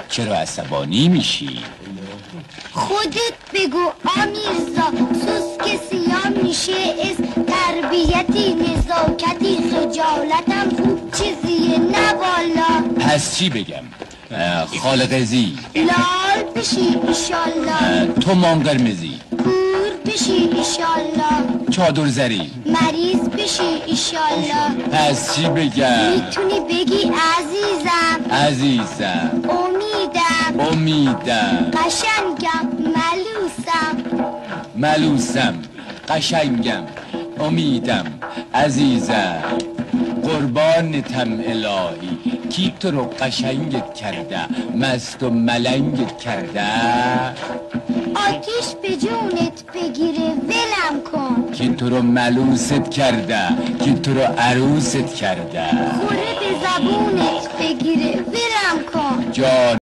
چرا عصبانی میشی؟ خودت بگو آمیرزا سوسک سیاه میشه از تربیتی نزاکتی خجالتم خوب چیزیه نه والا. پس چی بگم؟ خالق زی لال بشی ایشالله، تو مان قرمزی کور بشی ایشالله، چادر زری مریض بشی ایشالله. پس چی بگم؟ میتونی بگی عزیزم، عزیزم، امیدم، قشنگم، ملوسم، قشنگم، امیدم، عزیزم، قربانتم الهی. کی تو رو قشنگت کرده، مست و ملنگت کرده؟ آتیش به جونت بگیره ولم کن. کی تو رو ملوست کرده، کی تو رو عروست کرده؟ خوره به زبونت بگیره ولم کن. جان